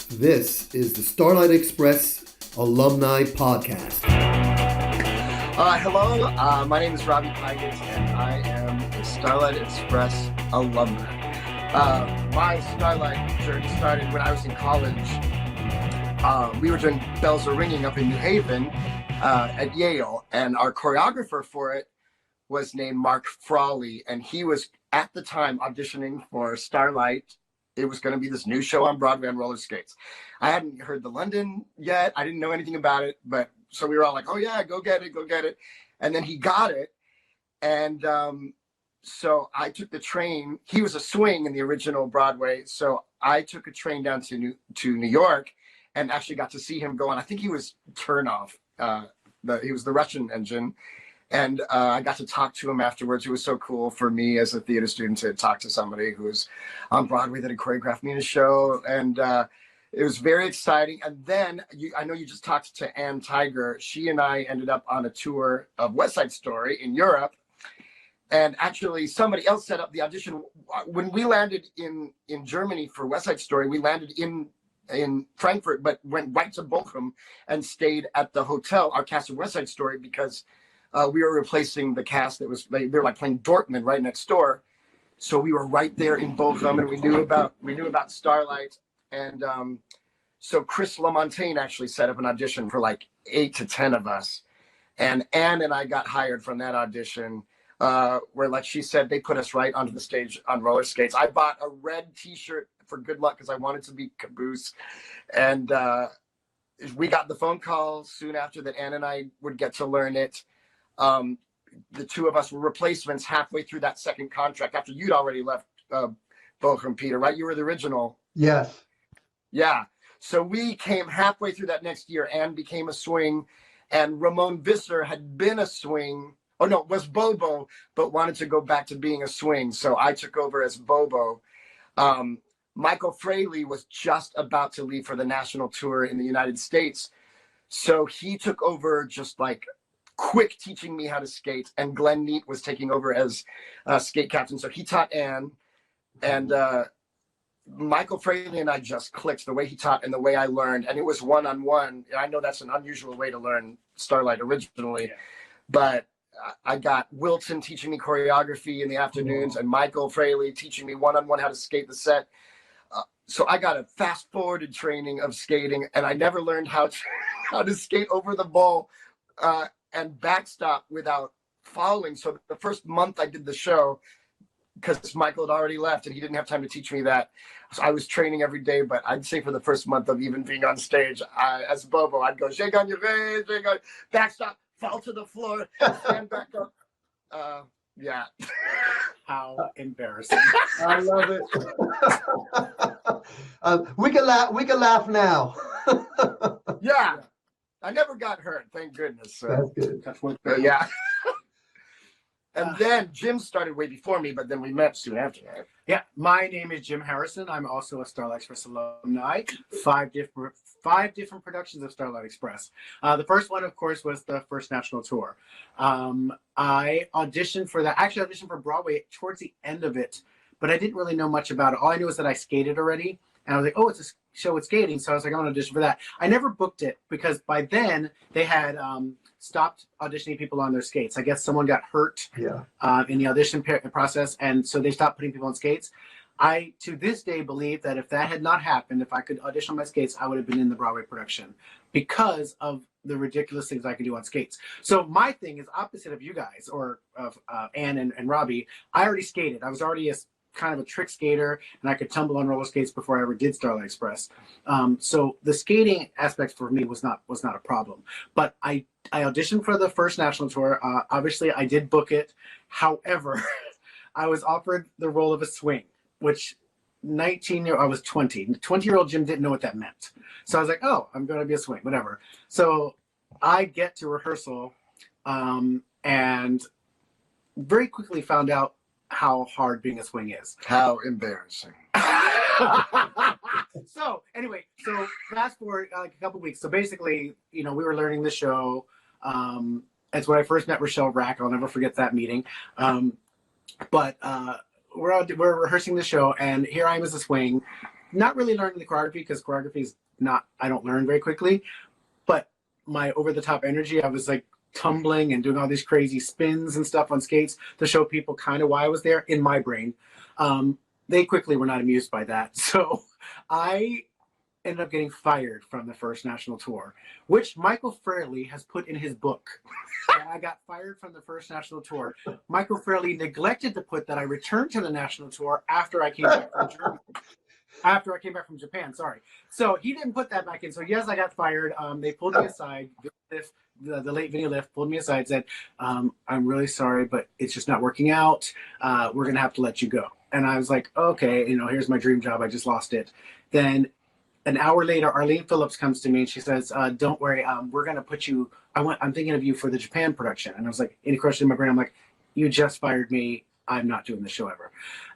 This is the Starlight Express Alumni Podcast. Hello, my name is Robby Pigott, and I am a Starlight Express alumni. My Starlight journey started when I was in college. We were doing Bells Are Ringing up in New Haven at Yale, and our choreographer for it was named Mark Frawley, and he was at the time auditioning for Starlight. It was going to be this new show on Broadway on roller skates. I hadn't heard the London yet. I didn't know anything about it, but so we were all like, oh yeah, go get it, go get it. And then he got it. And so I took the train. He was a swing in the original Broadway. So I took a train down to New York and actually got to see him go on. I think he was Turnoff. He was the Russian engine. And I got to talk to him afterwards. It was so cool for me as a theater student to talk to somebody who was on Broadway that had choreographed me in a show. And it was very exciting. And then I know you just talked to Ann Tiger. She and I ended up on a tour of West Side Story in Europe. And actually, somebody else set up the audition. When we landed in Germany for West Side Story, we landed in Frankfurt, but went right to Bochum and stayed at the hotel, our cast of West Side Story, because we were replacing the cast that was, they were like playing Dortmund right next door. So we were right there in Bochum, and we knew about Starlight. And so Chris LaMontagne actually set up an audition for like 8 to 10 of us. And Anne and I got hired from that audition, where, like she said, they put us right onto the stage on roller skates. I bought a red t-shirt for good luck because I wanted to be Caboose. And we got the phone call soon after that Anne and I would get to learn it. The two of us were replacements halfway through that second contract after you'd already left Bochum, Peter, right? You were the original. Yes. Yeah. So we came halfway through that next year. Anne became a swing, and Ramon Visser had been a swing. Oh, no, was Bobo, but wanted to go back to being a swing. So I took over as Bobo. Michael Fraley was just about to leave for the national tour in the United States. So he took over just like quick teaching me how to skate, and Glenn Neat was taking over as skate captain. So he taught Anne, and Michael Fraley and I just clicked the way he taught and the way I learned, and it was one-on-one. I know that's an unusual way to learn Starlight originally, but I got Wilton teaching me choreography in the afternoons and Michael Fraley teaching me one-on-one how to skate the set. So I got a fast-forwarded training of skating, and I never learned how to skate over the ball and backstop without falling. So the first month I did the show, because Michael had already left and he didn't have time to teach me that. So I was training every day, but I'd say for the first month of even being on stage, as Bobo, I'd go, shake on your face, shake on, backstop, fall to the floor, stand back up. Yeah. How embarrassing. I love it. We can laugh now. Yeah. I never got hurt, thank goodness. That's good. Yeah. And then Jim started way before me, but then we met soon after that. Yeah, my name is Jim Harrison. I'm also a Starlight Express alumni. Five different productions of Starlight Express. The first one, of course, was the first national tour. I auditioned for that. Actually, I auditioned for Broadway towards the end of it, but I didn't really know much about it. All I knew was that I skated already. And I was like, oh, it's a show with skating. So I was like, I'm going to audition for that. I never booked it because by then they had stopped auditioning people on their skates. I guess someone got hurt in the audition process. And so they stopped putting people on skates. I, to this day, believe that if that had not happened, if I could audition on my skates, I would have been in the Broadway production because of the ridiculous things I could do on skates. So my thing is opposite of you guys or of Anne and Robby. I already skated. I was already kind of a trick skater, and I could tumble on roller skates before I ever did Starlight Express. So the skating aspect for me was not a problem. But I auditioned for the first national tour. Obviously, I did book it. However, I was offered the role of a swing, which I was 20. 20-year-old Jim didn't know what that meant. So I was like, oh, I'm going to be a swing, whatever. So I get to rehearsal and very quickly found out how hard being a swing is. How embarrassing. So anyway, so fast forward like a couple weeks. So basically, we were learning the show. It's when I first met Rochelle Rack. I'll never forget that meeting. But we're rehearsing the show, and here I am as a swing. not really learning the choreography because choreography is not, I don't learn very quickly, but my over the top energy, I was like tumbling and doing all these crazy spins and stuff on skates to show people kind of why I was there in my brain. They quickly were not amused by that. So I ended up getting fired from the first national tour, which Michael Fraley has put in his book. And I got fired from the first national tour. Michael Fraley neglected to put that I returned to the national tour after I came back from Germany. After I came back from Japan, sorry. So he didn't put that back in. So yes, I got fired. They pulled me aside. The late Vinny Lift pulled me aside, said, I'm really sorry, but it's just not working out. We're going to have to let you go. And I was like, okay, here's my dream job. I just lost it. Then an hour later, Arlene Phillips comes to me and she says, don't worry, we're going to put you, I'm thinking of you for the Japan production. And I was like, any question in my brain? I'm like, you just fired me. I'm not doing the show ever.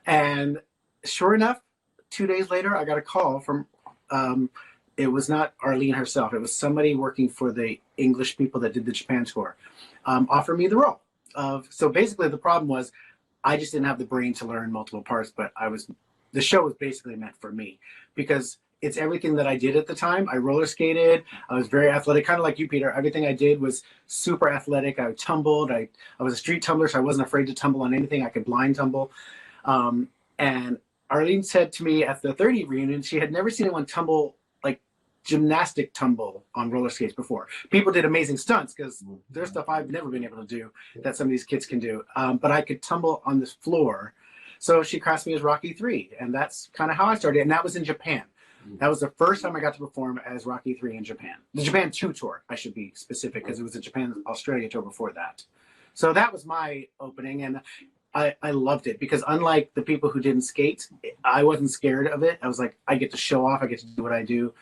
And sure enough, 2 days later, I got a call from, it was not Arlene herself. It was somebody working for the English people that did the Japan tour, offered me the role. So basically the problem was I just didn't have the brain to learn multiple parts, but the show was basically meant for me because it's everything that I did at the time. I roller skated. I was very athletic, kind of like you, Peter. Everything I did was super athletic. I tumbled. I was a street tumbler, so I wasn't afraid to tumble on anything. I could blind tumble. And Arlene said to me at the 30 reunion, she had never seen anyone tumble like gymnastic tumble on roller skates before. People did amazing stunts because there's stuff I've never been able to do that some of these kids can do. But I could tumble on this floor. So she cast me as Rocky 3. And that's kind of how I started. And that was in Japan. That was the first time I got to perform as Rocky 3 in Japan. The Japan 2 tour, I should be specific, because it was the Japan-Australia tour before that. So that was my opening, and I loved it, because unlike the people who didn't skate, I wasn't scared of it. I was like, I get to show off, I get to do what I do.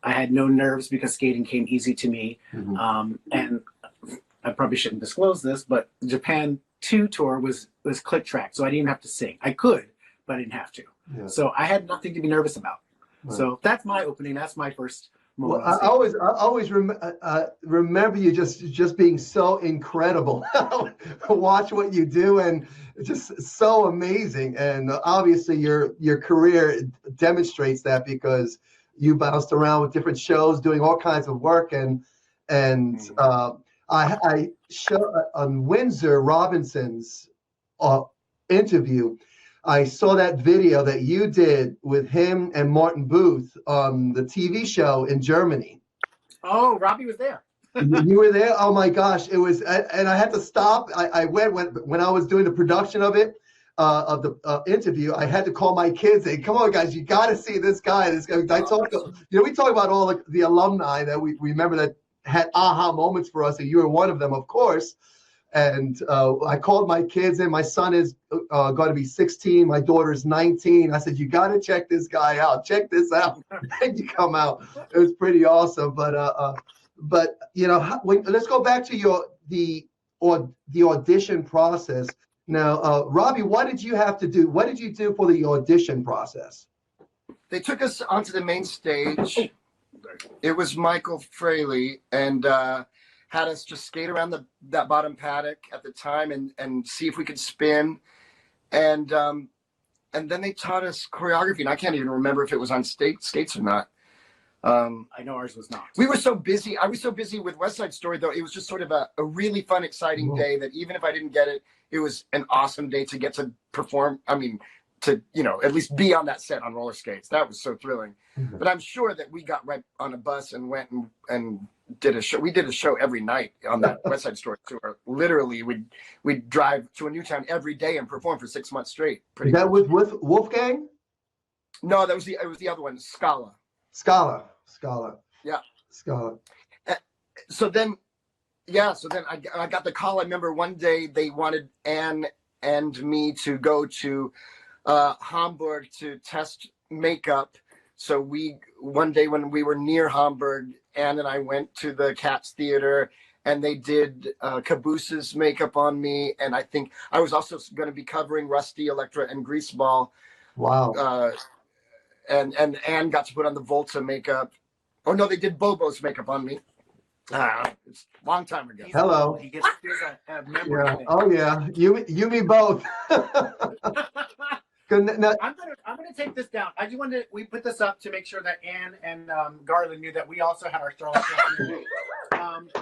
I had no nerves because skating came easy to me. And I probably shouldn't disclose this, but the Japan 2 tour was click track, so I didn't even have to sing. I could, but I didn't have to. Yeah. So I had nothing to be nervous about. Right. So that's my opening. That's my first moment. Well, I always remember you just being so incredible. Watch what you do, and just so amazing. And obviously, your career demonstrates that, because you bounced around with different shows, doing all kinds of work. And I show on Windsor Robinson's interview. I saw that video that you did with him and Martin Booth on the TV show in Germany. Oh, Robby was there. You were there? Oh my gosh. It was, and I had to stop. I went when I was doing the production of it, of the interview, I had to call my kids and say, come on guys, you got to see this guy. This guy. I told them, we talk about all the alumni that we remember that had aha moments for us, and you were one of them, of course. And I called my kids in. My son is going to be 16. My daughter's 19. I said, you got to check this guy out. Check this out. And you come out. It was pretty awesome. But let's go back to the audition process. Now, Robby, what did you have to do? What did you do for the audition process? They took us onto the main stage. It was Michael Fraley, and had us just skate around that bottom paddock at the time and see if we could spin. And then they taught us choreography, and I can't even remember if it was on skates or not. I know ours was not. We were so busy. I was so busy with West Side Story, though. It was just sort of a really fun, exciting day that even if I didn't get it, it was an awesome day to get to perform. I mean, to, at least be on that set on roller skates. That was so thrilling. But I'm sure that we got right on a bus and went and did a show. We did a show every night on that West Side Story tour. Literally, we'd drive to a new town every day and perform for 6 months straight. Pretty that was with Wolfgang? No, it was the other one, Scala. Scala. Yeah. Scala. So then I got the call. I remember one day they wanted Anne and me to go to Hamburg to test makeup. So one day when we were near Hamburg, Anne and I went to the Cats Theater, and they did Caboose's makeup on me. And I think I was also going to be covering Rusty, Electra, and Greaseball. Wow. And Anne got to put on the Volta makeup. Oh no, they did Bobo's makeup on me. It's a long time ago. Hello. He gets a memory. Yeah. Oh yeah, you me both. Now, I'm gonna take this down. I just wanted we put this up to make sure that Ann and Garland knew that we also had our Starlight,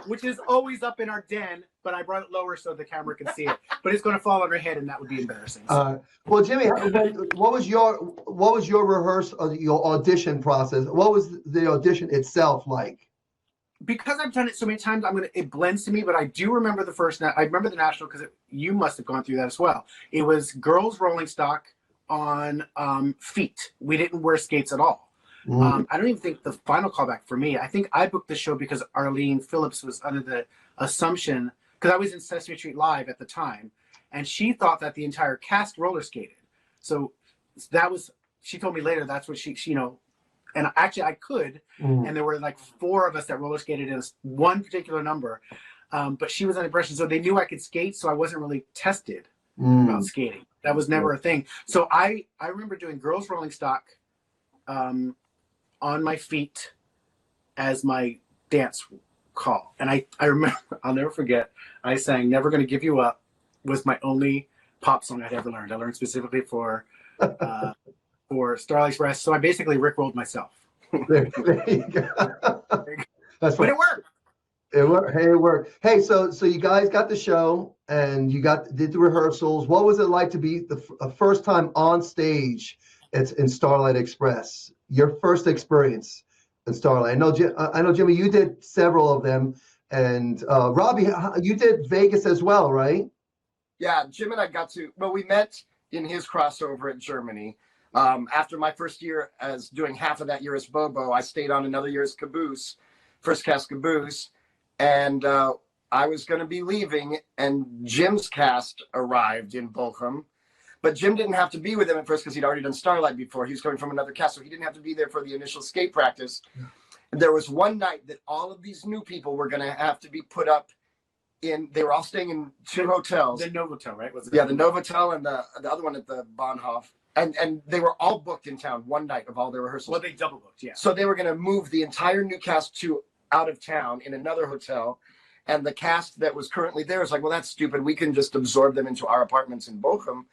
which is always up in our den. But I brought it lower so the camera can see it. But it's going to fall on her head, and that would be embarrassing. well, Jimmy, what was your rehearsal, your audition process? What was the audition itself like? Because I've done it so many times, it blends to me. But I do remember the first. I remember the national because you must have gone through that as well. It was girls rolling stock on feet. We didn't wear skates at all. I don't even think the final callback for me. I think I booked the show because Arlene Phillips was under the assumption, because I was in Sesame Street Live at the time, and she thought that the entire cast roller skated. So that was, she told me later, that's what she and actually I could, and there were like 4 of us that roller skated in one particular number, but she was under impression, so they knew I could skate, so I wasn't really tested about skating. That was never a thing. So I remember doing girls rolling stock on my feet as my dance call. And I remember, I'll never forget, I sang Never Gonna Give You Up was my only pop song I'd ever learned. I learned specifically for Starlight Express. So I basically rickrolled myself. There you go. That's but it worked. It worked. Hey, it worked. Hey, so you guys got the show and you did the rehearsals. What was it like to be the first time on stage? It's in Starlight Express. Your first experience in Starlight. I know, Jimmy, you did several of them, and Robby, you did Vegas as well, right? Yeah, Jim and I we met in his crossover in Germany. After my first year as doing half of that year as Bobo, I stayed on another year as Caboose, first cast Caboose. And I was going to be leaving, and Jim's cast arrived in Bochum. But Jim didn't have to be with him at first because he'd already done Starlight before. He was coming from another cast, so he didn't have to be there for the initial skate practice. And there was one night that all of these new people were going to have to be put up in. They were all staying in 2 hotels. The Novotel, right? Was it? Yeah, the Novotel and the other one at the Bahnhof. And they were all booked in town one night of all their rehearsals. Well, they double booked, yeah. So they were going to move the entire new cast to out of town in another hotel, and the cast that was currently there was like, well, that's stupid, we can just absorb them into our apartments in Bochum.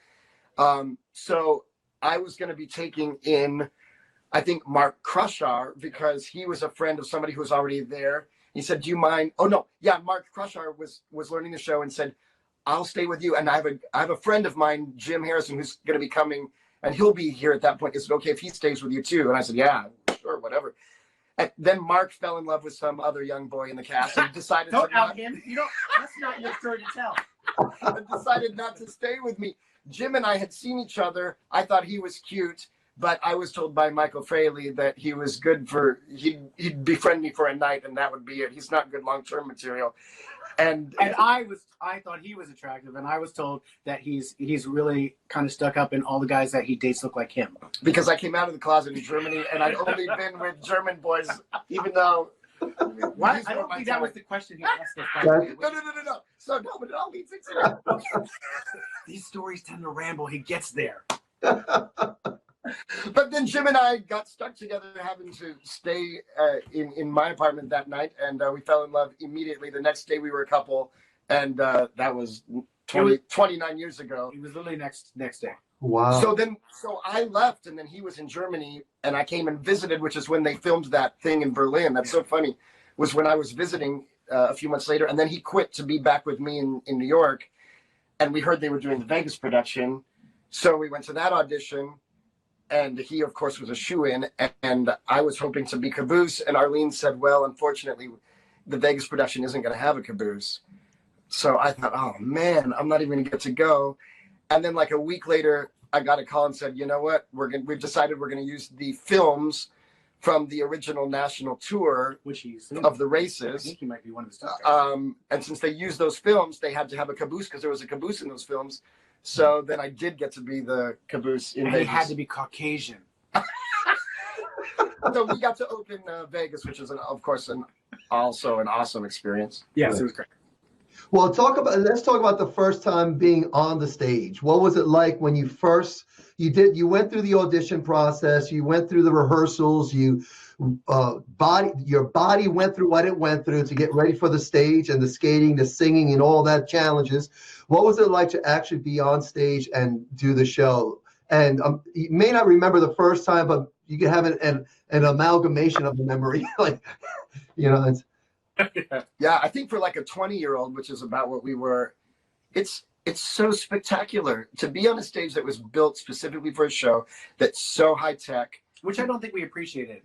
So I was going to be taking in, I think, Mark Krushar, because he was a friend of somebody who was already there. He said, do you mind? Oh no, yeah, Mark Krushar was learning the show and said, I'll stay with you, and I have a friend of mine, Jim Harrison, who's going to be coming, and he'll be here at that point. Is it okay if he stays with you too? And I said, yeah, sure, whatever. And then Mark fell in love with some other young boy in the cast and decided Don't out him. That's not your story to tell. And decided not to stay with me. Jim and I had seen each other. I thought he was cute, but I was told by Michael Fraley that he was good for, he'd befriend me for a night and that would be it. He's not good long-term material. And I thought he was attractive, and I was told that he's really kind of stuck up, and all the guys that he dates look like him. Because I came out of the closet in Germany, and I'd only been with German boys, even though. Why? I don't think that was the question he asked us. No. So no, but it all leads into it. These stories tend to ramble. He gets there. But then Jim and I got stuck together, having to stay in my apartment that night, and we fell in love immediately. The next day we were a couple, and that was 29 years ago. It was literally next day. Wow. So I left, and then he was in Germany, and I came and visited, which is when they filmed that thing in Berlin. That's so funny, was when I was visiting a few months later, and then he quit to be back with me in New York, and we heard they were doing the Vegas production, so we went to that audition. And he, of course, was a shoo-in, and I was hoping to be Caboose. And Arlene said, well, unfortunately, the Vegas production isn't going to have a Caboose. So I thought, oh, man, I'm not even going to get to go. And then like a week later, I got a call and said, you know what, we've decided we're going to use the films from the original national tour of the races. I think he might be one of the stars. And since they used those films, they had to have a Caboose because there was a Caboose in those films. So then I did get to be the Caboose in Vegas. He had to be Caucasian. So we got to open Vegas, which is, of course, also an awesome experience. Yes, it was great. Well, let's talk about the first time being on the stage. What was it like when you went through the audition process, you went through the rehearsals, your body went through what it went through to get ready for the stage and the skating, the singing, and all that challenges. What was it like to actually be on stage and do the show? And you may not remember the first time, but you can have an amalgamation of the memory. Like, you know, it's. Yeah, I think for like a 20-year-old, which is about what we were, it's so spectacular to be on a stage that was built specifically for a show that's so high tech. Which I don't think we appreciated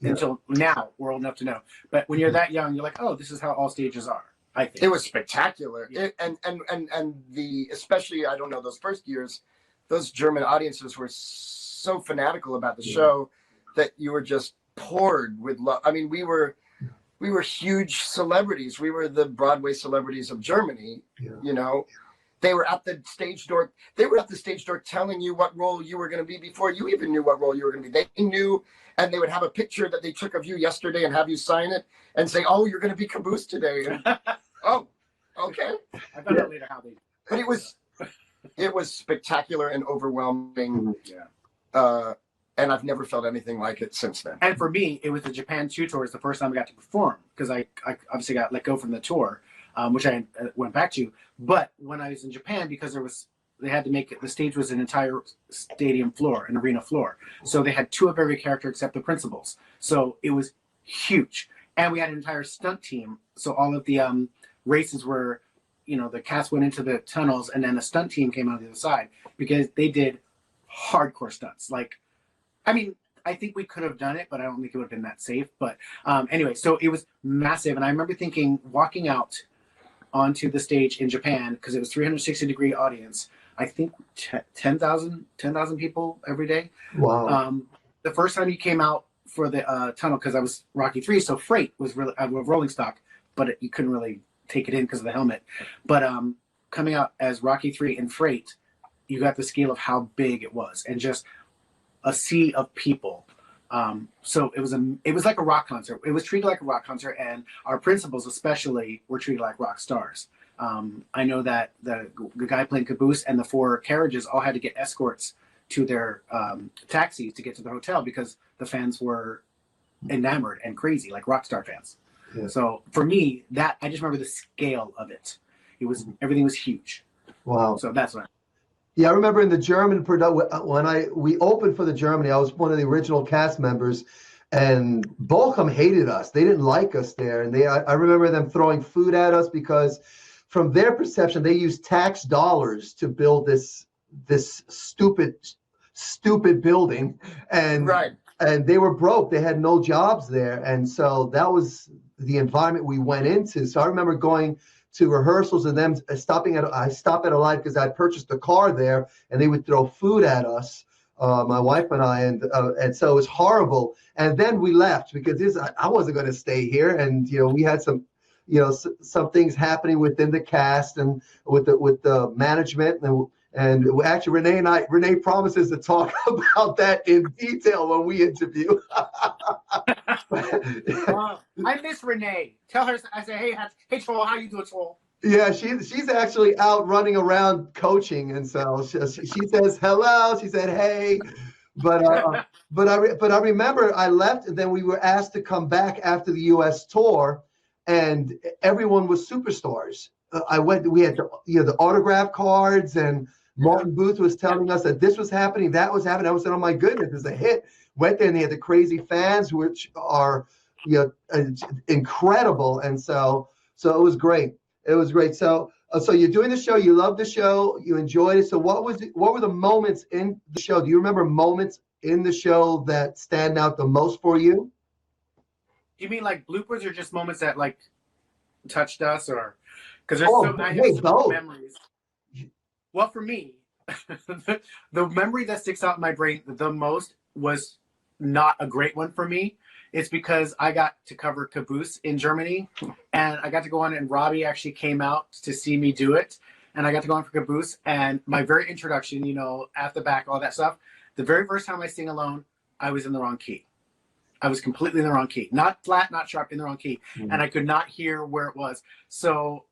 until now. We're old enough to know. But when you're that young, you're like, oh, this is how all stages are. I think it was spectacular. Yeah. And the, especially, I don't know, those first years, those German audiences were so fanatical about the show that you were just poured with love. I mean, we were huge celebrities. We were the Broadway celebrities of Germany. You know, they were at the stage door. They were at the stage door telling you what role you were going to be before you even knew what role you were going to be. They knew, and they would have a picture that they took of you yesterday and have you sign it and say, "Oh, you're going to be Caboose today." Oh, okay. I found out later how they. But it was spectacular and overwhelming. Yeah. And I've never felt anything like it since then. And for me, it was the Japan 2 tours, the first time I got to perform, because I obviously got let go from the tour, which I went back to. But when I was in Japan, because they had to make it, the stage was an entire stadium floor, an arena floor. So they had 2 of every character except the principals. So it was huge. And we had an entire stunt team. So all of the races were, you know, the cast went into the tunnels and then the stunt team came out the other side because they did hardcore stunts. Like, I mean, I think we could have done it, but I don't think it would have been that safe. But anyway, so it was massive. And I remember thinking, walking out onto the stage in Japan, because it was 360-degree audience, I think 10,000 people every day. Wow. The first time you came out for the tunnel, because I was Rocky 3, so Freight was really a rolling stock, but you couldn't really take it in because of the helmet. But coming out as Rocky 3 and Freight, you got the scale of how big it was, and just a sea of people. So it was like a rock concert. It was treated like a rock concert, and our principals especially were treated like rock stars. I know that the guy playing Caboose and the 4 carriages all had to get escorts to their taxis to get to the hotel because the fans were enamored and crazy, like rock star fans. Yeah. So for me, that I just remember the scale of it. Everything was huge. Wow. So that's what. Yeah, I remember in the German production when we opened for the Germany, I was one of the original cast members, and Bochum hated us. They didn't like us there, and I remember them throwing food at us because, from their perception, they used tax dollars to build this stupid building, and and they were broke. They had no jobs there, and so that was the environment we went into. So I remember going to rehearsals and them I stopped at a light because I purchased a car there, and they would throw food at us, my wife and I, and so it was horrible. And then we left because I wasn't going to stay here, and we had some things happening within the cast and with the management, and actually Renee promises to talk about that in detail when we interview. I miss Renee. Tell her, I say, hey, Troll, how you doing, Troll? Yeah, she's actually out running around coaching, and so she says hello. She said hey, but I remember I left, and then we were asked to come back after the U.S. tour, and everyone was superstars. We had the autograph cards, and Martin Booth was telling us that this was happening, that was happening. I was saying, oh my goodness, it's a hit. Went there and they had the crazy fans, which are incredible, and so it was great. It was great. So you're doing the show, you loved the show, you enjoyed it. So what were the moments in the show? Do you remember moments in the show that stand out the most for you? You mean like bloopers, or just moments that like touched us, or because there's so many memories? Well, for me, the memory that sticks out in my brain the most was not a great one for me. It's because I got to cover Caboose in Germany, and I got to go on, and Robby actually came out to see me do it, and I got to go on for Caboose, and my very introduction, at the back, all that stuff, the very first time I sing alone, I was in the wrong key. I was completely in the wrong key. Not flat, not sharp, in the wrong key. Mm-hmm. And I could not hear where it was. So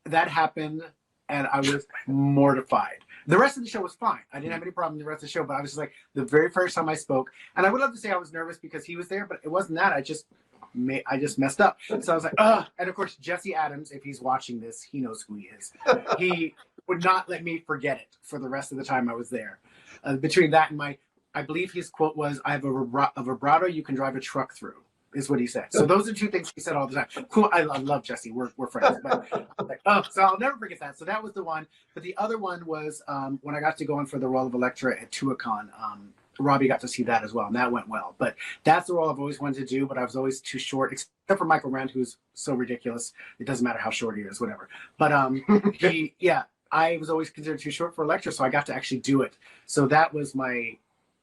that happened, and I was mortified. The rest of the show was fine. I didn't have any problem with the rest of the show, but I was just like, the very first time I spoke, and I would love to say I was nervous because he was there, but it wasn't that. I just messed up. So I was like, ugh. And of course, Jesse Adams, if he's watching this, he knows who he is. He would not let me forget it for the rest of the time I was there. between that and I believe his quote was, "I have a vibrato you can drive a truck through," is what he said. So those are two things he said all the time. Cool. I love Jesse. We're friends. But I was like, oh, so I'll never forget that. So that was the one. But the other one was when I got to go in for the role of Electra at Tuachan. Robby got to see that as well, and that went well. But that's the role I've always wanted to do, but I was always too short, except for Michael Rand, who's so ridiculous. It doesn't matter how short he is, whatever. But I was always considered too short for Electra, so I got to actually do it. So that was my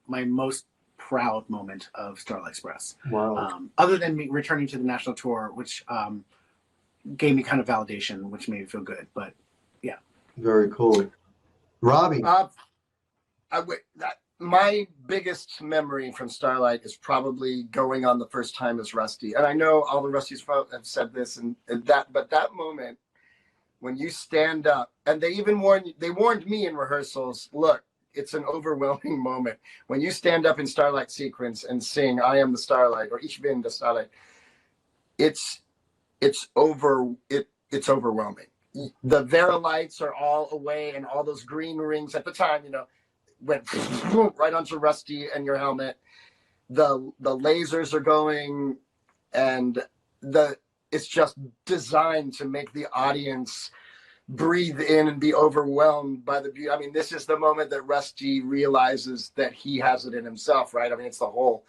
most proud moment of Starlight Express. Wow. Other than me returning to the national tour, which gave me kind of validation, which made me feel good. But yeah. Very cool. Robby. My biggest memory from Starlight is probably going on the first time as Rusty. And I know all the Rusties have said this but that moment when you stand up, and they warned me in rehearsals, look, it's an overwhelming moment. When you stand up in Starlight sequence and sing I Am the Starlight or Ich bin the Starlight, it's overwhelming. The Vera lights are all away and all those green rings at the time, went right onto Rusty and your helmet. The lasers are going, and it's just designed to make the audience breathe in and be overwhelmed by the beauty. I mean, this is the moment that Rusty realizes that he has it in himself, right? I mean, it's the whole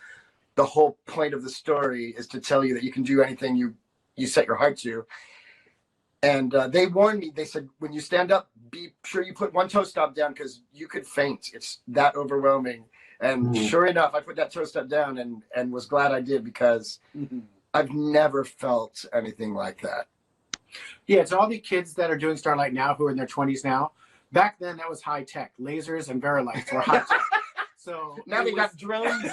point of the story is to tell you that you can do anything you set your heart to. And they warned me. They said, when you stand up, be sure you put one toe stop down because you could faint. It's that overwhelming. And sure enough, I put that toe stop down and was glad I did because I've never felt anything like that. Yeah, to all the kids that are doing Starlight now who are in their 20s now, back then that was high tech. Lasers and Vera lights were high tech. So now they got drones.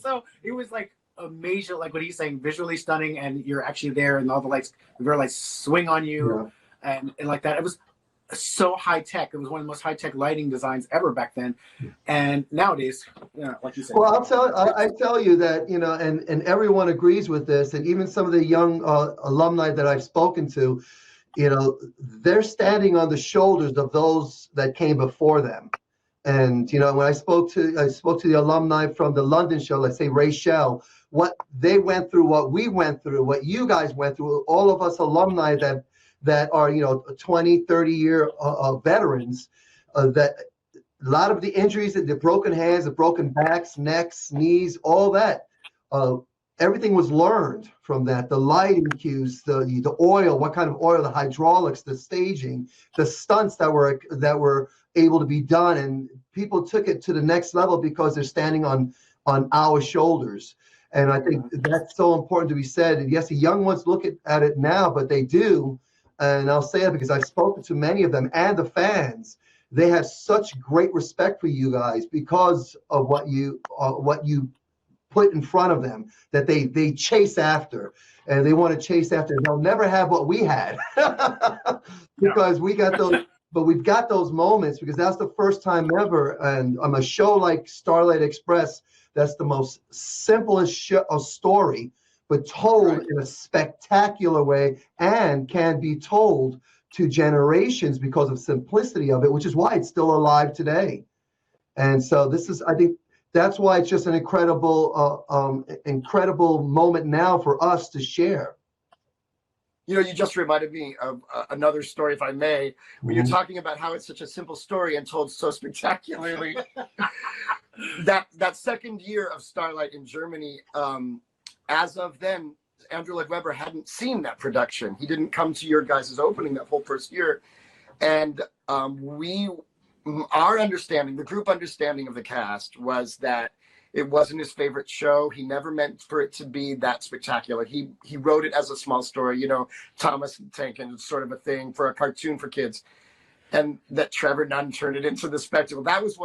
So it was like a major, like what he's saying, visually stunning, and you're actually there, and all the lights, the Vera lights swing on you, and like that. It was so high tech. It was one of the most high tech lighting designs ever back then, and nowadays, like you said. Well, I tell you that and everyone agrees with this, and even some of the young alumni that I've spoken to, they're standing on the shoulders of those that came before them. And when I spoke to the alumni from the London show, let's say Rachel, what they went through, what we went through, what you guys went through, all of us alumni that are 20, 30-year veterans, that a lot of the injuries, the broken hands, the broken backs, necks, knees, all that, everything was learned from that. The lighting cues, the oil, what kind of oil, the hydraulics, the staging, the stunts that were able to be done, and people took it to the next level because they're standing on our shoulders. And I think that's so important to be said. And yes, the young ones look at it now, but they do. And I'll say that because I've spoken to many of them and the fans. They have such great respect for you guys because of what you put in front of them, that they chase after, and they want to chase after. They'll never have what we had because we got those. But we've got those moments because that's the first time ever. And on a show like Starlight Express, that's the most simplest story, but told in a spectacular way and can be told to generations because of simplicity of it, which is why it's still alive today. And so I think that's why it's just an incredible moment now for us to share. You just reminded me of another story, if I may, when you're talking about how it's such a simple story and told so spectacularly. that second year of Starlight in Germany, as of then, Andrew Lloyd Webber hadn't seen that production. He didn't come to your guys' opening that whole first year. And our understanding, the group understanding of the cast was that it wasn't his favorite show. He never meant for it to be that spectacular. He wrote it as a small story, Thomas the Tank and sort of a thing for a cartoon for kids. And that Trevor Nunn turned it into the spectacle. That was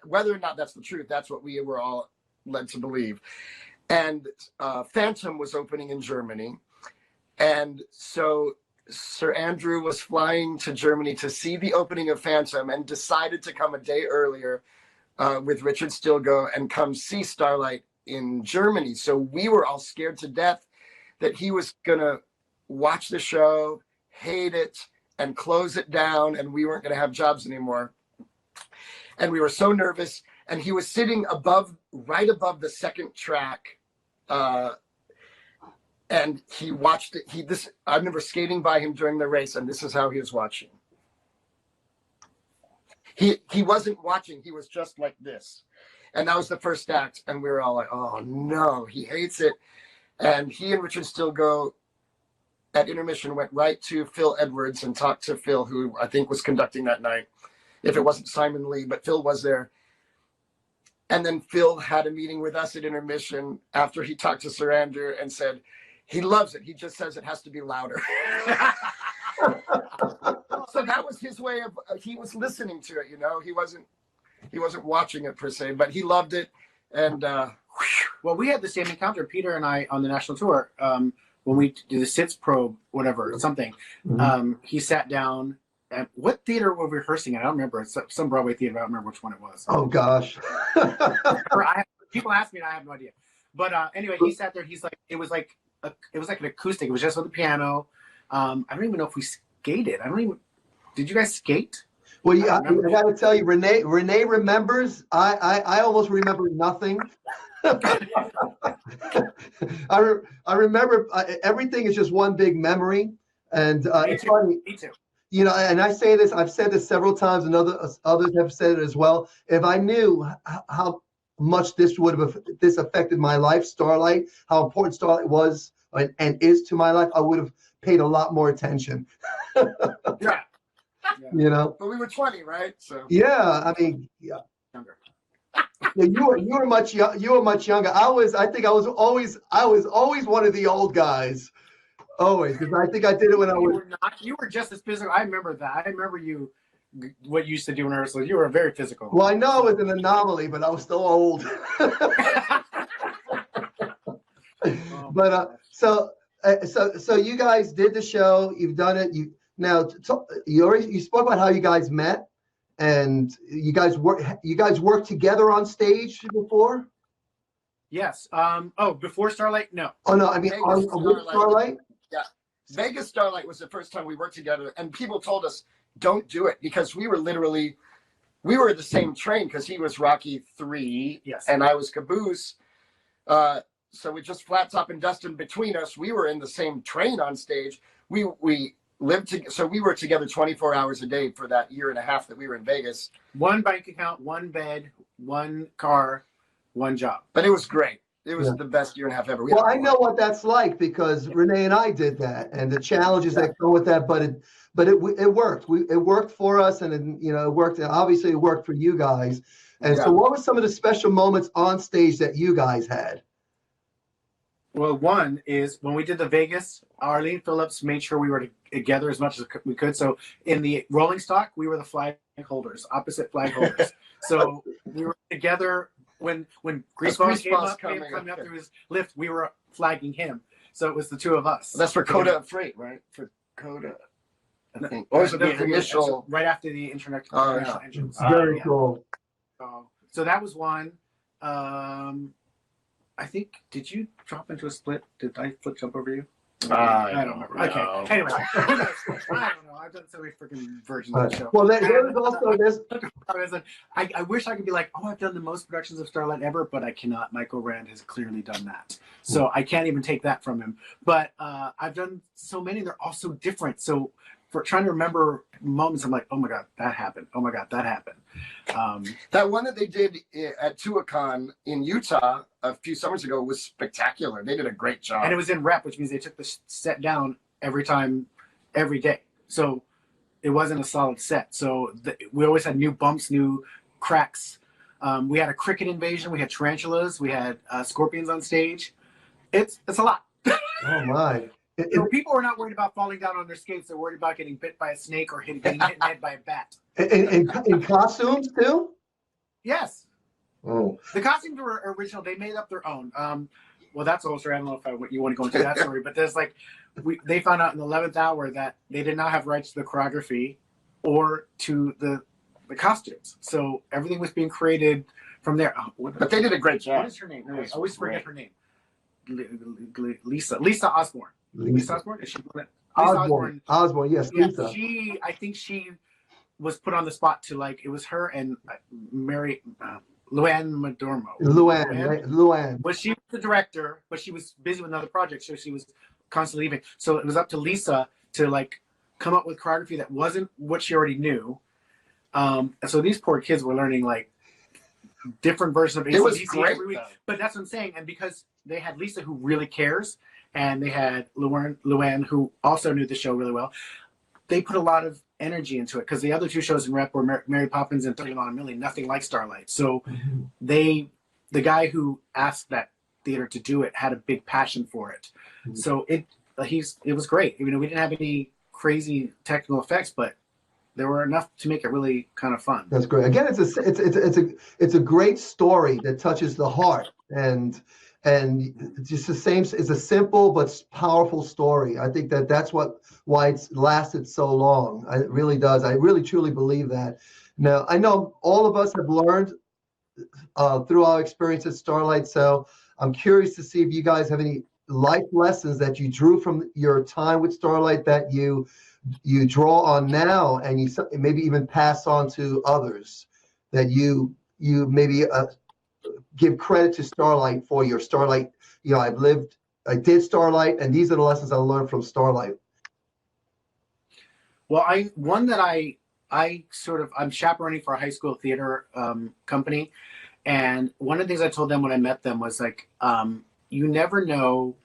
whether or not that's the truth, that's what we were all led to believe. And Phantom was opening in Germany. And so Sir Andrew was flying to Germany to see the opening of Phantom and decided to come a day earlier with Richard Stilgo and come see Starlight in Germany. So we were all scared to death that he was going to watch the show, hate it, and close it down, and we weren't going to have jobs anymore. And we were so nervous. And he was sitting right above the second track. And he watched it. I remember skating by him during the race, and this is how he was watching. He wasn't watching. He was just like this. And that was the first act. And we were all like, oh, no, he hates it. And he and Richard Stilgo at intermission went right to Phil Edwards and talked to Phil, who I think was conducting that night. If it wasn't Simon Lee, but Phil was there. And then Phil had a meeting with us at intermission after he talked to Sarander and said, he loves it. He just says it has to be louder. So that was his way of, he was listening to it, you know, he wasn't watching it per se, but he loved it. And, well, we had the same encounter, Peter and I, on the national tour, when we did the SITS probe, whatever, something. He sat down at what theater were we rehearsing at? I don't remember. It's some Broadway theater. I don't remember which one it was. Oh gosh. People ask me and I have no idea. But anyway, he sat there. He's like, it was like an acoustic. It was just with the piano. I don't even know if we skated. Did you guys skate? Well, yeah, I got to tell you, Renee remembers. I almost remember nothing. I remember everything is just one big memory, and it's funny. Me too. You know, and I say this. I've said this several times, and others have said it as well. If I knew how much this affected my life, Starlight, how important Starlight was and is to my life, I would have paid a lot more attention. Yeah. You know, but we were 20, right? So yeah, I mean, yeah. Younger. Yeah, you were much younger. I think I was always one of the old guys. Always, because I think I did it when I was. You were just as physical. I remember that. I remember what you used to do in rehearsal. You were very physical. Well, I know I was an anomaly, but I was still old. But so you guys did the show. You've done it. You spoke about how you guys met, and you guys worked together on stage before. Yes. Before Starlight? No. Oh no, I mean with Starlight. Yeah, Vegas Starlight was the first time we worked together, and people told us don't do it because we were the same train because he was Rocky 3, yes, and I was Caboose. So we just flat top and Dustin between us. We were in the same train on stage. We lived together, so we were together 24 hours a day for that year and a half that we were in Vegas. One bank account, one bed, one car, one job. But it was great. It was the best year and a half ever. Well, I know what that's like because Renee and I did that, and the challenges that go with that. But it worked. It worked for us, and it worked. Obviously, it worked for you guys. And so, what were some of the special moments on stage that you guys had? Well, one is when we did the Vegas, Arlene Phillips made sure we were together as much as we could. So in the rolling stock, we were the flag holders, opposite flag holders. So we were together when Greaseball came up through his lift, we were flagging him. So it was the two of us. That's for Coda Freight, right? For Coda, I think. Or was it the initial? Right after the international engines. Very cool. So that was one. I think, did you drop into a split? Did I flip jump over you? I don't remember. Okay. No. Anyway, I don't know. I've done so many freaking versions of the show. Well, there was also this. I wish I could be like, I've done the most productions of Starlight ever, but I cannot. Michael Rand has clearly done that. So I can't even take that from him. But I've done so many. They're all so different. So for trying to remember moments, I'm like, oh my God, that happened. Oh my God, that happened. That one that they did at Tuachan in Utah a few summers ago was spectacular. They did a great job. And it was in rep, which means they took the set down every day. So it wasn't a solid set. So we always had new bumps, new cracks. We had a cricket invasion. We had tarantulas. We had scorpions on stage. It's a lot. Oh my. People are not worried about falling down on their skates. They're worried about getting bit by a snake or getting hit in the head by a bat. In costumes too? Yes. Oh. The costumes were original. They made up their own. Well, that's a whole story. I don't know if you want to go into that story, but there's they found out in the 11th hour that they did not have rights to the choreography or to the costumes. So everything was being created from there. But they did a great job. What is her name? I always forget her name. Lisa Osborne. Lisa Osborne? Is she Lisa Osborne? Osborne, yes. Yeah, Lisa. I think she was put on the spot to like, it was her and Mary, Luann Madormo. Luann. Well, she was the director, but she was busy with another project, so she was constantly leaving. So it was up to Lisa to like come up with choreography that wasn't what she already knew. And so these poor kids were learning like different versions of AC/DC every week. But that's what I'm saying. And because they had Lisa, who really cares, and they had Luann, who also knew the show really well, they put a lot of energy into it, because the other two shows in rep were Mary Poppins and 30 on a Million, nothing like Starlight. So the guy who asked that theater to do it had a big passion for it. So it was great. You know, we didn't have any crazy technical effects, but there were enough to make it really kind of fun. That's great. Again, it's a great story that touches the heart, and just the same. It's a simple but powerful story. I think that's why it's lasted so long. It really does. I really truly believe that. Now, I know all of us have learned through our experience at Starlight. So I'm curious to see if you guys have any life lessons that you drew from your time with Starlight that you draw on now, and you maybe even pass on to others, that you maybe give credit to Starlight for your Starlight. You know, I did Starlight, and these are the lessons I learned from Starlight. Well, I'm chaperoning for a high school theater company. And one of the things I told them when I met them was like, you never know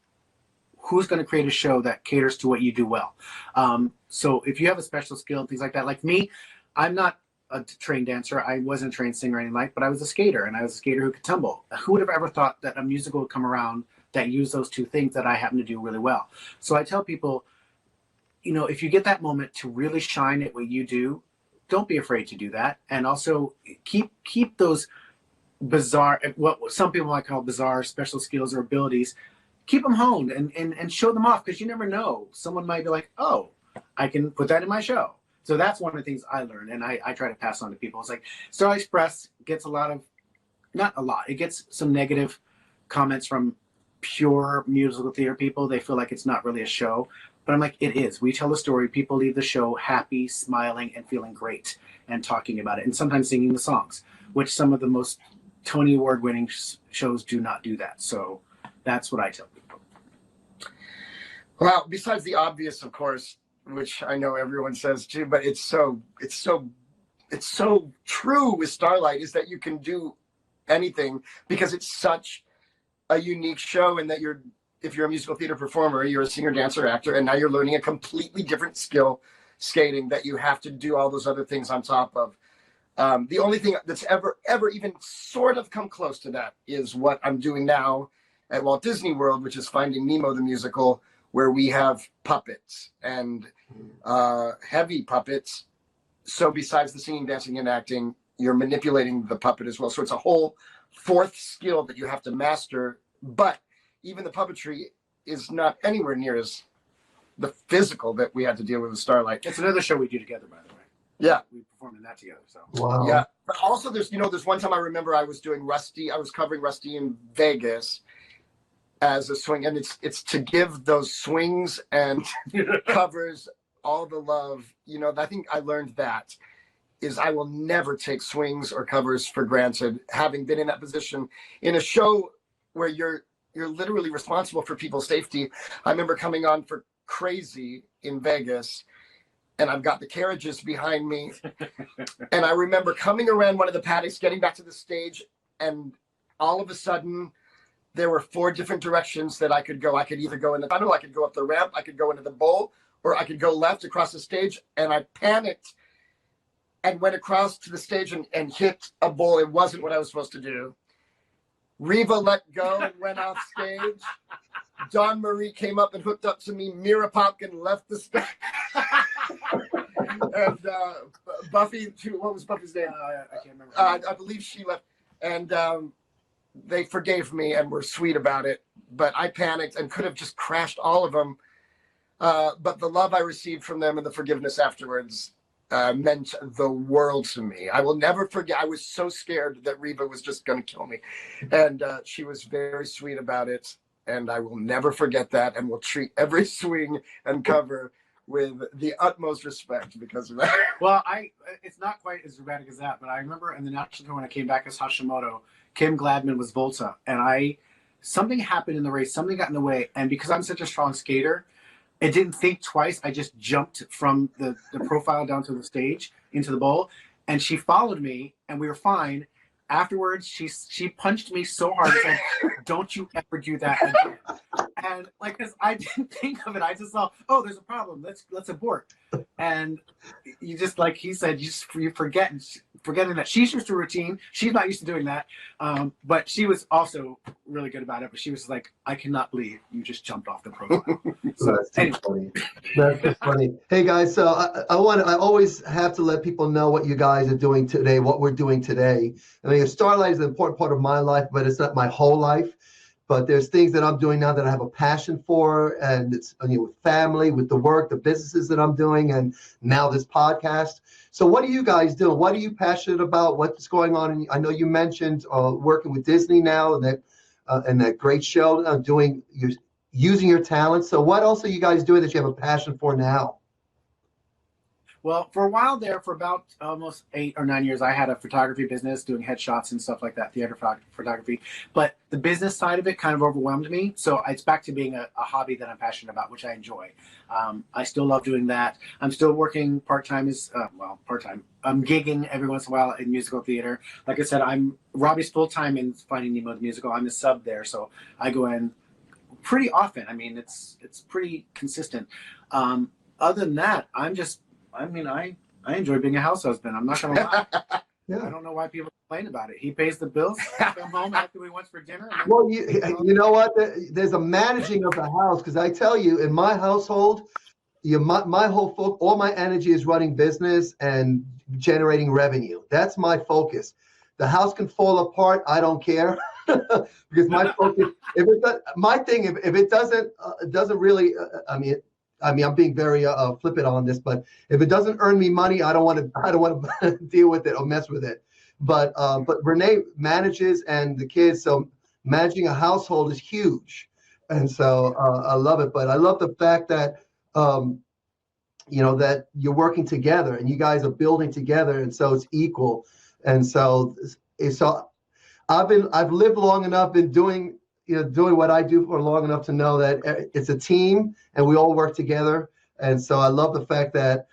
who's going to create a show that caters to what you do well. So if you have a special skill and things like that, like me, I'm not a trained dancer. I wasn't a trained singer or anything like, but I was a skater, and I was a skater who could tumble. Who would have ever thought that a musical would come around that used those two things that I happen to do really well? So I tell people, you know, if you get that moment to really shine at what you do, don't be afraid to do that. And also keep those bizarre, what some people might call bizarre special skills or abilities, keep them honed and show them off, because you never know. Someone might be like, oh, I can put that in my show. So that's one of the things I learned, and I try to pass on to people. It's like Starlight Express gets it gets some negative comments from pure musical theater people. They feel like it's not really a show. But I'm like, it is. We tell a story. People leave the show happy, smiling, and feeling great, and talking about it, and sometimes singing the songs, which some of the most Tony Award-winning shows do not do that. So that's what I tell people. Well, besides the obvious, of course, which I know everyone says too, but it's so true with Starlight, is that you can do anything because it's such a unique show, and that if you're a musical theater performer, you're a singer, dancer, actor, and now you're learning a completely different skill, skating, that you have to do all those other things on top of. The only thing that's ever even sort of come close to that is what I'm doing now at Walt Disney World, which is Finding Nemo the musical, where we have puppets and heavy puppets. So besides the singing, dancing, and acting, you're manipulating the puppet as well. So it's a whole fourth skill that you have to master. But even the puppetry is not anywhere near as the physical that we had to deal with Starlight. It's another show we do together, by the way. Yeah. We performed in that together. So Wow. Yeah. But also there's one time I remember I was doing Rusty. I was covering Rusty in Vegas as a swing. And it's to give those swings and covers all the love. You know, I think I learned that is I will never take swings or covers for granted. Having been in that position in a show where you're literally responsible for people's safety. I remember coming on for Crazy in Vegas, and I've got the carriages behind me. And I remember coming around one of the paddocks, getting back to the stage, and all of a sudden there were 4 different directions that I could go. I could either go in the tunnel, I could go up the ramp, I could go into the bowl, or I could go left across the stage. And I panicked and went across to the stage and hit a bowl. It wasn't what I was supposed to do. Reva let go and went off stage. Dawn Marie came up and hooked up to me. Mira Popkin left the stage. And Buffy, what was Buffy's name? I can't remember. I believe she left. And they forgave me and were sweet about it. But I panicked and could have just crashed all of them. But the love I received from them and the forgiveness afterwards meant the world to me. I will never forget. I was so scared that Reva was just going to kill me. And she was very sweet about it. And I will never forget that, and will treat every swing and cover with the utmost respect because of that. Well, it's not quite as dramatic as that, but I remember in the national tour when I came back as Hashimoto, Kim Gladman was Volta, and something happened in the race, something got in the way, and because I'm such a strong skater, I didn't think twice. I just jumped from the profile down to the stage into the bowl, and she followed me, and we were fine. Afterwards, she punched me so hard, said, "Don't you ever do that again." And like, cause I didn't think of it. I just thought, "Oh, there's a problem. Let's abort." And you just, like he said, you forgetting that she's used to routine. She's not used to doing that. But she was also really good about it. But she was like, "I cannot believe you just jumped off the profile." So That's anyway. funny. That's just funny. Hey guys, so I always have to let people know what you guys are doing today, what we're doing today. I mean, Starlight is an important part of my life, but it's not my whole life. But there's things that I'm doing now that I have a passion for, and it's with family, with the work, the businesses that I'm doing, and now this podcast. So what are you guys doing? What are you passionate about? What's going on? And I know you mentioned working with Disney now, and that great show, using your talents. So what else are you guys doing that you have a passion for now? Well, for a while there, for about almost 8 or 9 years, I had a photography business doing headshots and stuff like that, theater photography. But the business side of it kind of overwhelmed me. So it's back to being a hobby that I'm passionate about, which I enjoy. I still love doing that. I'm still working part-time part-time. I'm gigging every once in a while in musical theater. Like I said, Robby's full-time in Finding Nemo the musical. I'm a sub there, so I go in pretty often. I mean, it's pretty consistent. Other than that, I enjoy being a house husband. I'm not going to lie. Yeah. I don't know why people complain about it. He pays the bills. I come home after we went for dinner. Well, you know what? There's a managing of the house, because I tell you, in my household, my whole all my energy is running business and generating revenue. That's my focus. The house can fall apart. I don't care. Because my focus, if it doesn't really, I mean, I'm being very flippant on this, but if it doesn't earn me money, I don't want to deal with it or mess with it. But Renee manages and the kids, so managing a household is huge, and so I love it. But I love the fact that that you're working together and you guys are building together, and so it's equal. And so I've lived long enough, been doing what I do for long enough to know that it's a team and we all work together. And so I love the fact that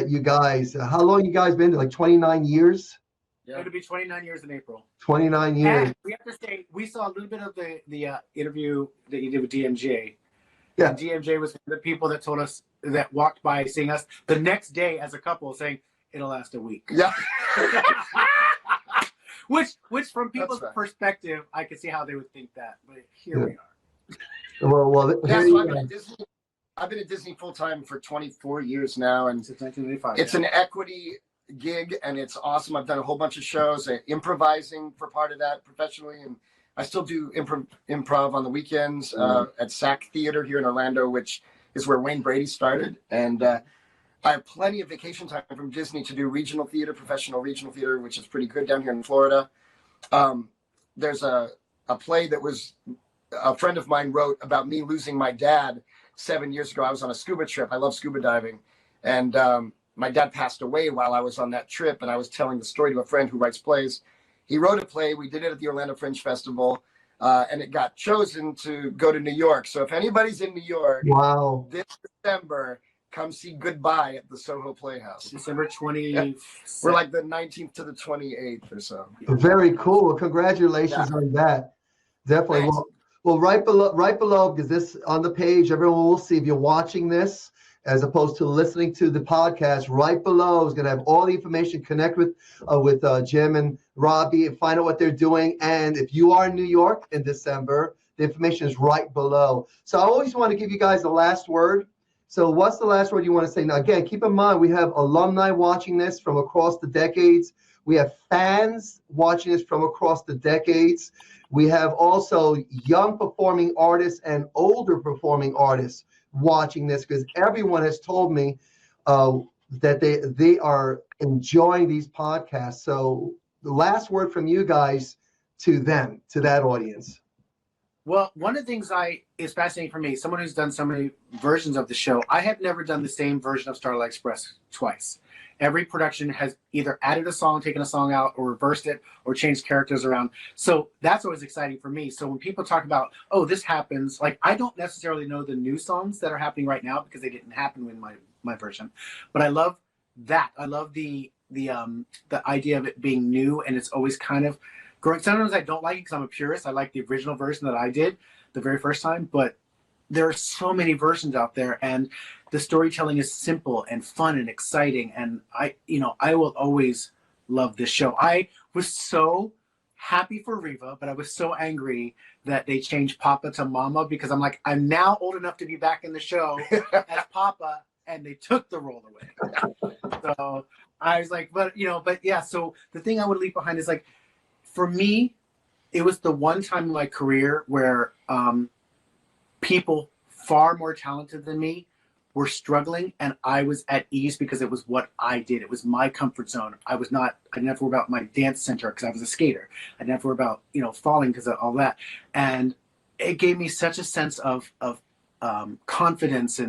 you guys, how long you guys been? Like 29 years? Yeah. It'll be 29 years in April. 29 years. And we have to say, we saw a little bit of the interview that you did with DMJ. Yeah. And DMJ was the people that told us, that walked by seeing us the next day as a couple saying, it'll last a week. Yeah. Which from people's perspective, I could see how they would think that, but here we are. Well, I've been at Disney full time for 24 years now, and since 1985. It's an equity gig, and it's awesome. I've done a whole bunch of shows, improvising for part of that professionally, and I still do improv on the weekends at SAC Theater here in Orlando, which is where Wayne Brady started, and I have plenty of vacation time from Disney to do regional theater, professional regional theater, which is pretty good down here in Florida. There's a play that was a friend of mine wrote about me losing my dad 7 years ago. I was on a scuba trip. I love scuba diving. And my dad passed away while I was on that trip. And I was telling the story to a friend who writes plays. He wrote a play. We did it at the Orlando Fringe Festival. And it got chosen to go to New York. So if anybody's in New York, wow, this December, come see Goodbye at the Soho Playhouse. December 20th. Yeah. We're like the 19th to the 28th or so. Very cool. Congratulations on that. Definitely. Well, right below, because this on the page, everyone will see if you're watching this, as opposed to listening to the podcast. Right below is going to have all the information. Connect with Jim and Robby and find out what they're doing. And if you are in New York in December, the information is right below. So I always want to give you guys the last word. So what's the last word you want to say? Now, again, keep in mind, we have alumni watching this from across the decades. We have fans watching this from across the decades. We have also young performing artists and older performing artists watching this, because everyone has told me that they are enjoying these podcasts. So the last word from you guys to them, to that audience. Well, one of the things is fascinating for me. Someone who's done so many versions of the show, I have never done the same version of Starlight Express twice. Every production has either added a song, taken a song out, or reversed it, or changed characters around. So that's always exciting for me. So when people talk about, oh, this happens, like I don't necessarily know the new songs that are happening right now because they didn't happen in my version. But I love that. I love the idea of it being new, and it's always kind of growing. Sometimes I don't like it because I'm a purist. I like the original version that I did the very first time, but there are so many versions out there, and the storytelling is simple and fun and exciting. And I will always love this show. I was so happy for Riva, but I was so angry that they changed Papa to Mama, because I'm like, I'm now old enough to be back in the show as Papa, and they took the role away. So I was like, but yeah. So the thing I would leave behind is, like, for me, it was the one time in my career where people far more talented than me were struggling, and I was at ease because it was what I did. It was my comfort zone. I didn't have to worry about my dance center because I was a skater. I didn't have to worry about, falling because of all that. And it gave me such a sense of confidence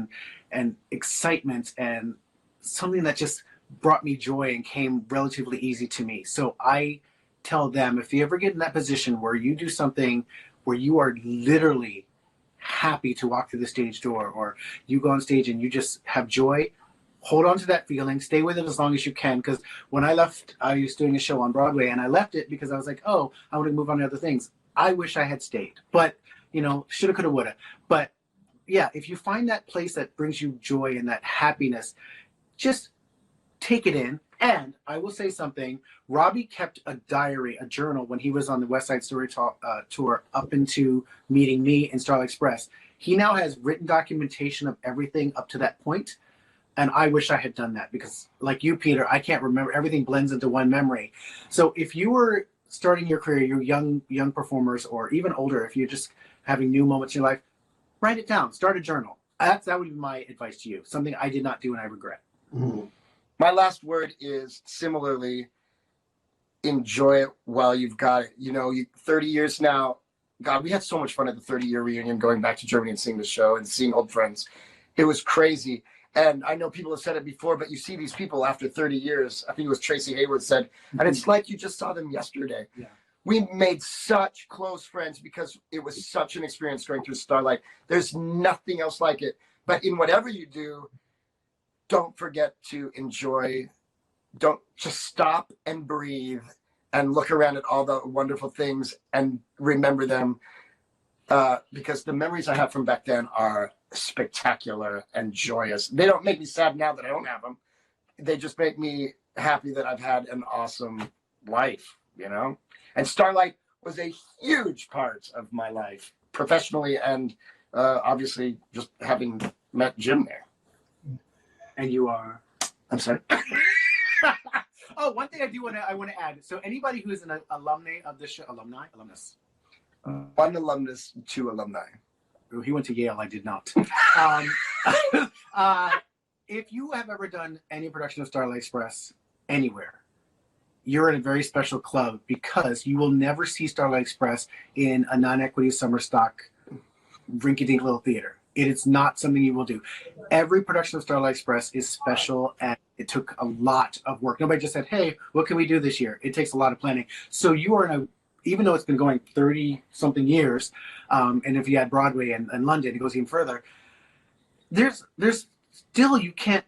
and excitement, and something that just brought me joy and came relatively easy to me. So I tell them, if you ever get in that position where you do something where you are literally happy to walk through the stage door, or you go on stage and you just have joy, hold on to that feeling, stay with it as long as you can. Because when I left, I was doing a show on Broadway, and I left it because I was like, oh, I want to move on to other things. I wish I had stayed, but shoulda, coulda, woulda. But yeah, if you find that place that brings you joy and that happiness, just take it in. And I will say something, Robby kept a diary, a journal, when he was on the West Side Story tour up into meeting me in Starlight Express. He now has written documentation of everything up to that point. And I wish I had done that, because like you, Peter, I can't remember. Everything blends into one memory. So if you were starting your career, you're young performers, or even older, if you're just having new moments in your life, write it down, start a journal. That would be my advice to you. Something I did not do and I regret. Mm-hmm. My last word is similarly, enjoy it while you've got it. 30 years now, God, we had so much fun at the 30-year reunion, going back to Germany and seeing the show and seeing old friends. It was crazy. And I know people have said it before, but you see these people after 30 years, I think it was Tracy Hayward said, and it's like you just saw them yesterday. Yeah. We made such close friends because it was such an experience going through Starlight. There's nothing else like it. But in whatever you do, don't forget to enjoy. Don't just stop and breathe and look around at all the wonderful things and remember them, because the memories I have from back then are spectacular and joyous. They don't make me sad now that I don't have them. They just make me happy that I've had an awesome life, And Starlight was a huge part of my life, professionally and obviously just having met Jim there. And you are? I'm sorry. Oh, one thing I want to add. So anybody who is an alumni of this show, alumnus. One alumnus, two alumni. Oh, he went to Yale. I did not. If you have ever done any production of Starlight Express anywhere, you're in a very special club, because you will never see Starlight Express in a non-equity summer stock rinky-dink little theater. It is not something you will do. Every production of Starlight Express is special, and it took a lot of work. Nobody just said, hey, what can we do this year? It takes a lot of planning. So you are even though it's been going 30-something years, and if you add Broadway and London, it goes even further, there's still, you can't,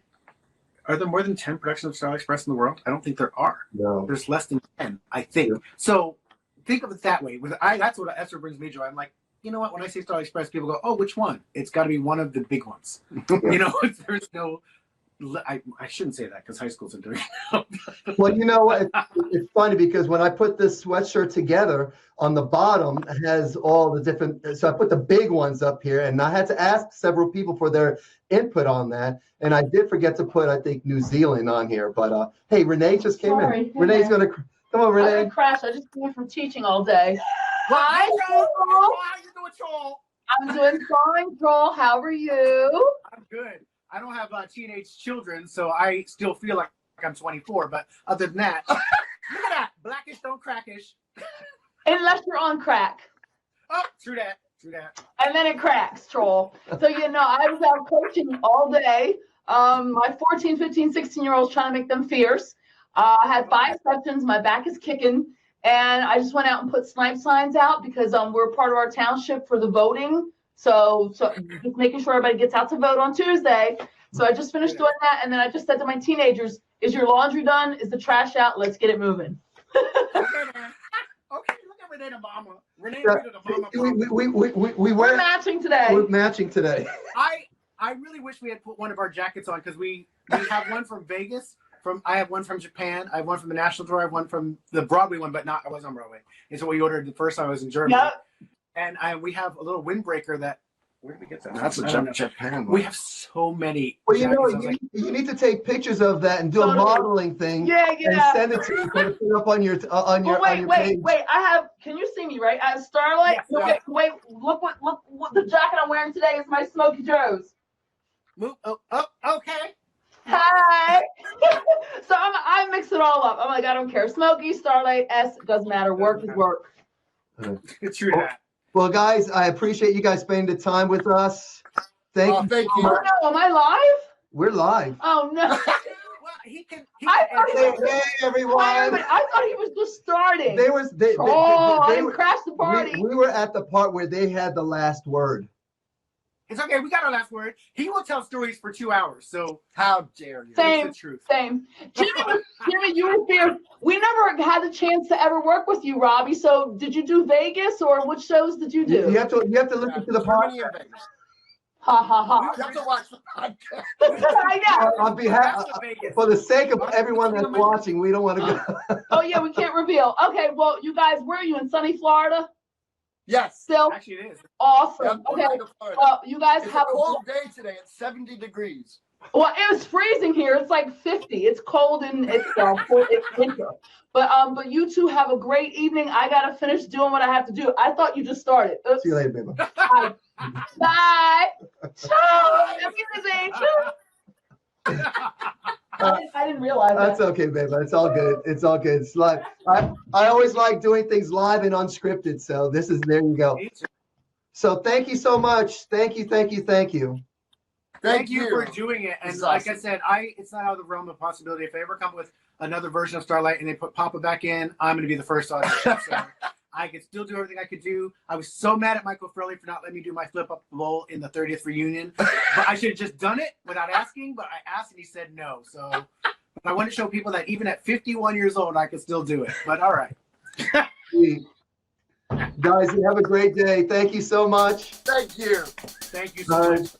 are there more than 10 productions of Starlight Express in the world? I don't think there are. No. There's less than 10, I think. Yeah. So think of it that way. That's what brings me joy. I'm like, you know what? When I say Starlight Express, people go, "Oh, which one?" It's got to be one of the big ones. There's no. I shouldn't say that because high schools are doing it. Well, you know what? It's funny because when I put this sweatshirt together, on the bottom has all the different. So I put the big ones up here, and I had to ask several people for their input on that. And I did forget to put, I think, New Zealand on here. But hey, Renee just came in. Renee's gonna come on, Renee. I crashed. I just came from teaching all day. Hi, Joel. How you doing, Joel? I'm doing fine, Joel. How are you? I'm good. I don't have teenage children, so I still feel like I'm 24. But other than that, look at that. Blackish, don't crackish. Unless you're on crack. Oh, true that. True that. And then it cracks, troll. So, I was out coaching all day. My 14, 15, 16-year-olds trying to make them fierce. I had 5 sessions. My back is kicking. And I just went out and put snipe signs out because we're part of our township for the voting. So just making sure everybody gets out to vote on Tuesday. So I just finished doing that. And then I just said to my teenagers, is your laundry done? Is the trash out? Let's get it moving. Okay, man. Okay, look at Renee the mama. Renee the mama. We're matching today. We're matching today. I really wish we had put one of our jackets on because we have one from Vegas. I have one from Japan. I have one from the National Tour. I have one from the Broadway one, but I wasn't on Broadway. It's what we ordered the first time I was in Germany. Yep. And we have a little windbreaker that. Where did we get that? That's a Japan one. We have so many. Well, jackets. you need to take pictures of that and do a modeling thing. Yeah. And send it to you. Put it up on your page. Wait. Can you see me, right? I have Starlight. Yes, no, wait. Look what the jacket I'm wearing today is my Smokey Joe's. Move. Oh, okay. Hi. So I mix it all up. I'm like, I don't care. Smokey, Starlight, S, doesn't matter. Work is work. It's true that. Well, guys, I appreciate you guys spending the time with us. Thank you. Oh no, am I live? We're live. Oh no. Well, he can Hey, everyone. I thought he was just starting. They I didn't crash the party. We were at the part where they had the last word. It's okay. We got our last word. He will tell stories for 2 hours. So How dare you? Same. It's the truth. Same. Jimmy, you were there. We never had the chance to ever work with you, Robby. So did you do Vegas or which shows did you do? You have to listen to the Germany podcast. and Vegas. Ha ha ha. You have to watch the podcast. I know. On behalf, That's the Vegas. for the sake of everyone that's watching, we don't want to go. Oh yeah, we can't reveal. Okay, well, you guys, where are you in sunny Florida? Yes. Still Actually, it is. awesome. Yep, Okay. going to Florida. Well, you guys It's have a cold day today. It's 70 degrees. Well, it was freezing here. It's like 50. It's cold and it's winter. But you two have a great evening. I gotta finish doing what I have to do. I thought you just started. Oops. See you later, baby. Bye. Bye. Ciao. I didn't realize That's that. okay, baby. It's all good. It's all good. It's live. I always like doing things live and unscripted. So there you go. So thank you so much. Thank you. Thank you for doing it. And It's like awesome. I said, it's not out of the realm of possibility. If I ever come with another version of Starlight and they put Papa back in, I'm going to be the first audition. So I can still do everything I could do. I was so mad at Michael Furley for not letting me do my flip up the bowl in the 30th reunion. But I should have just done it without asking. But I asked and he said no. So I want to show people that even at 51 years old, I can still do it. But all right. Guys, you have a great day. Thank you so much. Thank you. Thank you so much.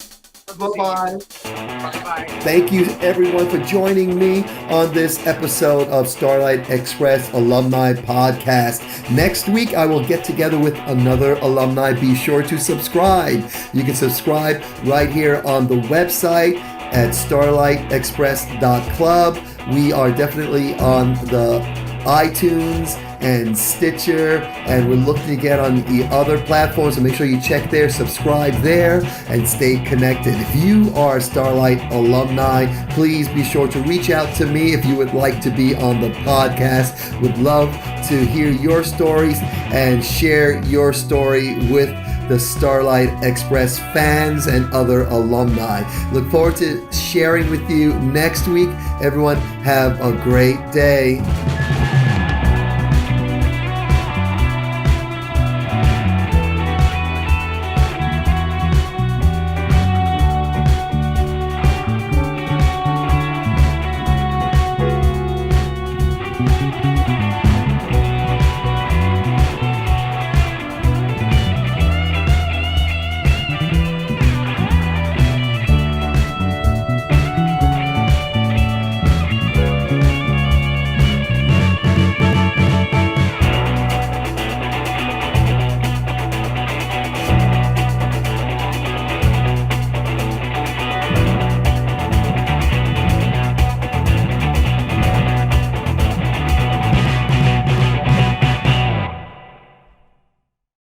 Bye-bye. Bye-bye. Thank you, everyone, for joining me on this episode of Starlight Express Alumni Podcast. Next week, I will get together with another alumni. Be sure to subscribe. You can subscribe right here on the website at starlightexpress.club. We are definitely on the iTunes and Stitcher, and we're looking to get on the other platforms, so make sure you check there, subscribe there, and stay connected. If you are Starlight alumni, please be sure to reach out to me if you would like to be on the podcast. Would love to hear your stories and share your story with the Starlight Express fans and other alumni. Look forward to sharing with you next week. Everyone, have a great day.